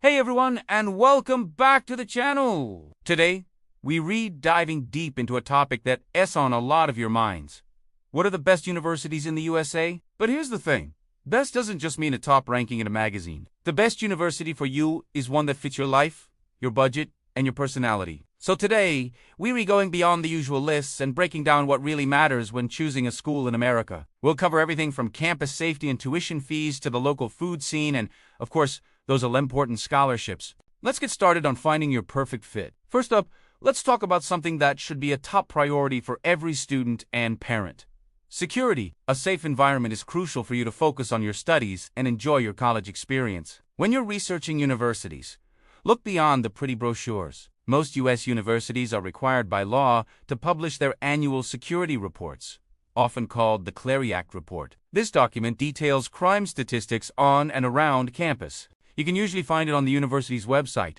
Hey everyone, and welcome back to the channel! Today, we read diving deep into a topic that is on a lot of your minds. What are the best universities in the USA? But here's the thing. Best doesn't just mean a top ranking in a magazine. The best university for you is one that fits your life, your budget, and your personality. So today, we're going beyond the usual lists and breaking down what really matters when choosing a school in America. We'll cover everything from campus safety and tuition fees to the local food scene and, of course, those all-important scholarships. Let's get started on finding your perfect fit. First up, let's talk about something that should be a top priority for every student and parent. Security. A safe environment is crucial for you to focus on your studies and enjoy your college experience. When you're researching universities, look beyond the pretty brochures. Most U.S. universities are required by law to publish their annual security reports, often called the Clery Act Report. This document details crime statistics on and around campus. You can usually find it on the university's website,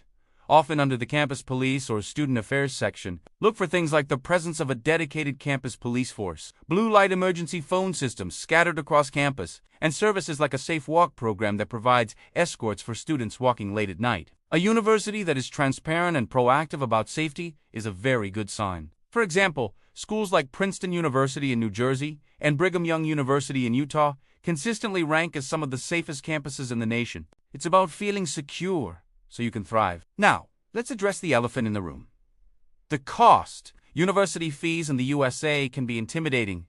often under the campus police or student affairs section. Look for things like the presence of a dedicated campus police force, blue light emergency phone systems scattered across campus, and services like a safe walk program that provides escorts for students walking late at night. A university that is transparent and proactive about safety is a very good sign. For example, schools like Princeton University in New Jersey and Brigham Young University in Utah consistently rank as some of the safest campuses in the nation. It's about feeling secure so you can thrive. Now, let's address the elephant in the room. The cost. University fees in the USA can be intimidating.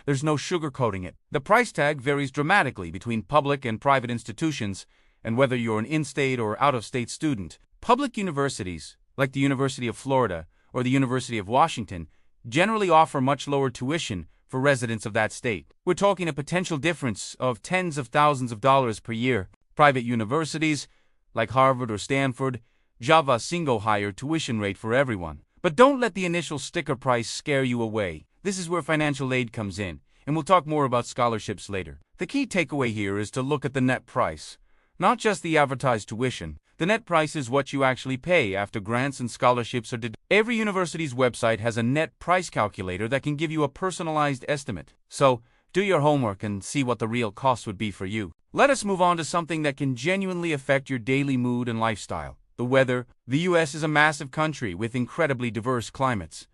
There's no sugarcoating it. The price tag varies dramatically between public and private institutions, and whether you're an in-state or out-of-state student. Public universities, like the University of Florida or the University of Washington, generally offer much lower tuition for residents of that state. We're talking a potential difference of tens of thousands of dollars per year. Private universities, like Harvard or Stanford, have a single higher tuition rate for everyone. But don't let the initial sticker price scare you away. This is where financial aid comes in, and we'll talk more about scholarships later. The key takeaway here is to look at the net price, not just the advertised tuition. The net price is what you actually pay after grants and scholarships are deducted. Every university's website has a net price calculator that can give you a personalized estimate. So, do your homework and see what the real cost would be for you. Let us move on to something that can genuinely affect your daily mood and lifestyle. The weather. The U.S. is a massive country with incredibly diverse climates.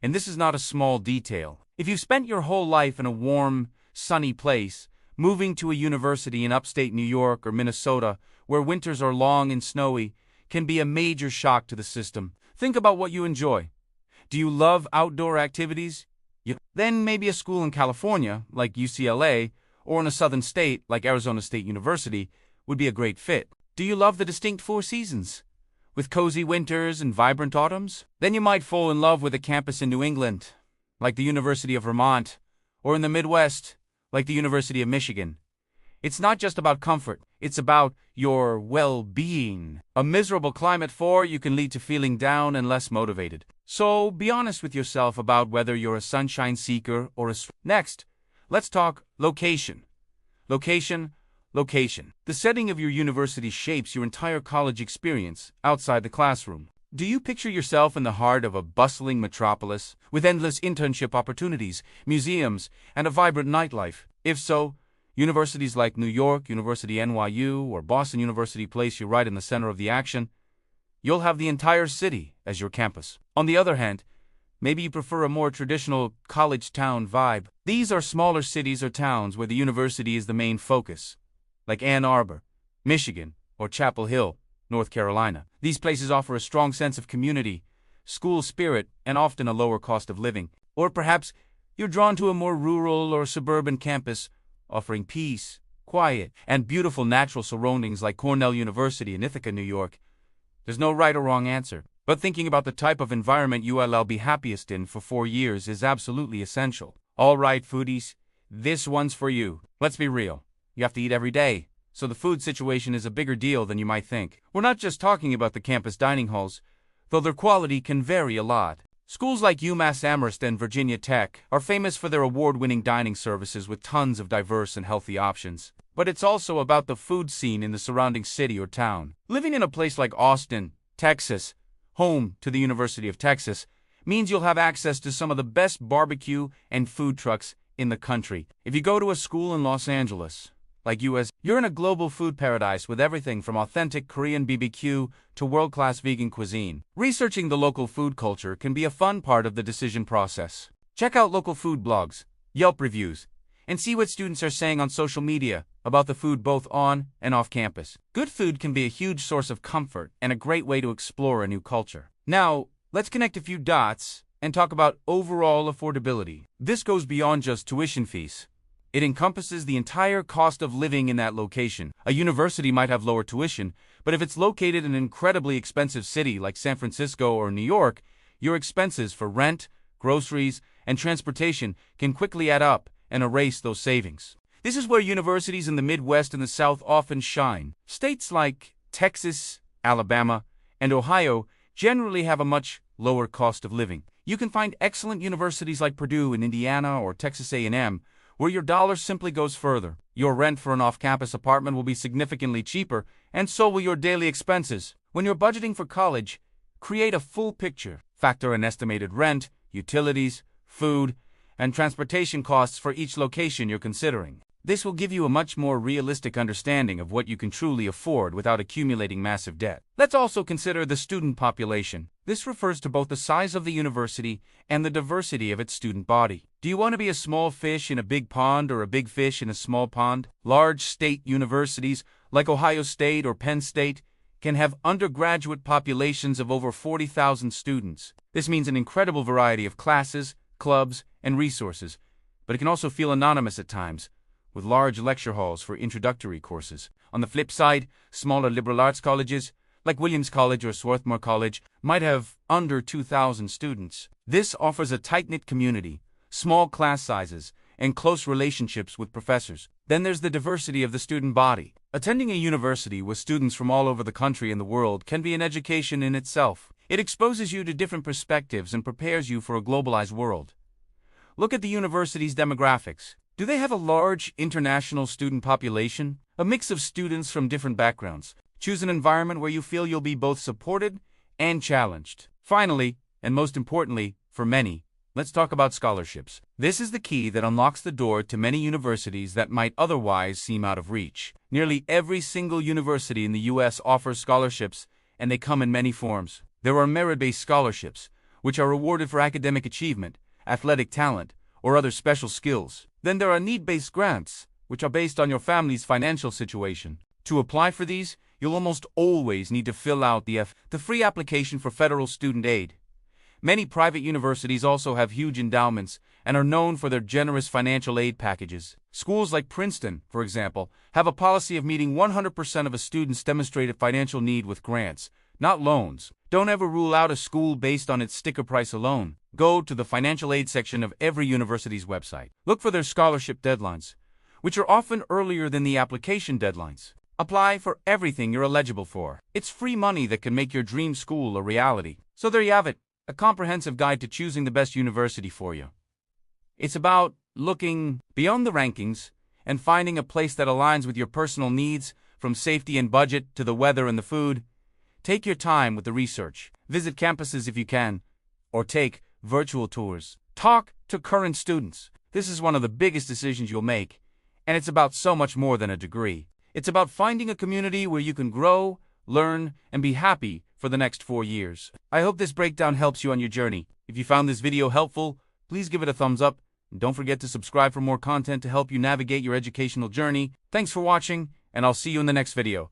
And this is not a small detail. If you've spent your whole life in a warm, sunny place, moving to a university in upstate New York or Minnesota, where winters are long and snowy, can be a major shock to the system. Think about what you enjoy. Do you love outdoor activities? Then maybe a school in California, like UCLA, or in a southern state, like Arizona State University, would be a great fit. Do you love the distinct four seasons, with cozy winters and vibrant autumns? Then you might fall in love with a campus in New England, like the University of Vermont, or in the Midwest, like the University of Michigan. It's not just about comfort, it's about your well-being. A miserable climate for you can lead to feeling down and less motivated. So be honest with yourself about whether you're a sunshine seeker or a... Next, let's talk location. Location. The setting of your university shapes your entire college experience outside the classroom. Do you picture yourself in the heart of a bustling metropolis with endless internship opportunities, museums, and a vibrant nightlife? If so, universities like New York, University NYU, or Boston University place you right in the center of the action. You'll have the entire city as your campus. On the other hand, maybe you prefer a more traditional college town vibe. These are smaller cities or towns where the university is the main focus, like Ann Arbor, Michigan, or Chapel Hill, North Carolina. These places offer a strong sense of community, school spirit, and often a lower cost of living. Or perhaps you're drawn to a more rural or suburban campus, offering peace, quiet, and beautiful natural surroundings like Cornell University in Ithaca, New York. There's no right or wrong answer, but thinking about the type of environment you'll be happiest in for 4 years is absolutely essential. All right, foodies, this one's for you. Let's be real. You have to eat every day, so the food situation is a bigger deal than you might think. We're not just talking about the campus dining halls, though their quality can vary a lot. Schools like UMass Amherst and Virginia Tech are famous for their award-winning dining services with tons of diverse and healthy options. But it's also about the food scene in the surrounding city or town. Living in a place like Austin, Texas, home to the University of Texas, means you'll have access to some of the best barbecue and food trucks in the country. If you go to a school in Los Angeles, like US, you're in a global food paradise with everything from authentic Korean BBQ to world-class vegan cuisine. Researching the local food culture can be a fun part of the decision process. Check out local food blogs, Yelp reviews, and see what students are saying on social media about the food both on and off campus. Good food can be a huge source of comfort and a great way to explore a new culture. Now, let's connect a few dots and talk about overall affordability. This goes beyond just tuition fees. It encompasses the entire cost of living in that location. A university might have lower tuition, but if it's located in an incredibly expensive city like San Francisco or New York, your expenses for rent, groceries, and transportation can quickly add up and erase those savings. This is where universities in the Midwest and the South often shine. States like Texas, Alabama, and Ohio generally have a much lower cost of living. You can find excellent universities like Purdue in Indiana or Texas A&M, where your dollar simply goes further. Your rent for an off-campus apartment will be significantly cheaper, and so will your daily expenses. When you're budgeting for college, create a full picture. Factor in estimated rent, utilities, food, and transportation costs for each location you're considering. This will give you a much more realistic understanding of what you can truly afford without accumulating massive debt. Let's also consider the student population. This refers to both the size of the university and the diversity of its student body. Do you want to be a small fish in a big pond or a big fish in a small pond? Large state universities like Ohio State or Penn State can have undergraduate populations of over 40,000 students. This means an incredible variety of classes, clubs, and resources, but it can also feel anonymous at times, with large lecture halls for introductory courses. On the flip side, smaller liberal arts colleges, like Williams College or Swarthmore College, might have under 2,000 students. This offers a tight-knit community, small class sizes, and close relationships with professors. Then there's the diversity of the student body. Attending a university with students from all over the country and the world can be an education in itself. It exposes you to different perspectives and prepares you for a globalized world. Look at the university's demographics. Do they have a large international student population? A mix of students from different backgrounds. Choose an environment where you feel you'll be both supported and challenged. Finally, and most importantly, for many, let's talk about scholarships. This is the key that unlocks the door to many universities that might otherwise seem out of reach. Nearly every single university in the U.S. offers scholarships, and they come in many forms. There are merit-based scholarships, which are awarded for academic achievement, athletic talent, or other special skills. Then there are need-based grants, which are based on your family's financial situation. To apply for these, you'll almost always need to fill out the free application for federal student aid. Many private universities also have huge endowments and are known for their generous financial aid packages. Schools like Princeton, for example, have a policy of meeting 100% of a student's demonstrated financial need with grants, not loans. Don't ever rule out a school based on its sticker price alone. Go to the financial aid section of every university's website. Look for their scholarship deadlines, which are often earlier than the application deadlines. Apply for everything you're eligible for. It's free money that can make your dream school a reality. So there you have it, a comprehensive guide to choosing the best university for you. It's about looking beyond the rankings and finding a place that aligns with your personal needs, from safety and budget to the weather and the food. Take your time with the research. Visit campuses if you can, or take virtual tours. Talk to current students. This is one of the biggest decisions you'll make, and it's about so much more than a degree. It's about finding a community where you can grow, learn, and be happy for the next 4 years. I hope this breakdown helps you on your journey. If you found this video helpful, please give it a thumbs up, and don't forget to subscribe for more content to help you navigate your educational journey. Thanks for watching, and I'll see you in the next video.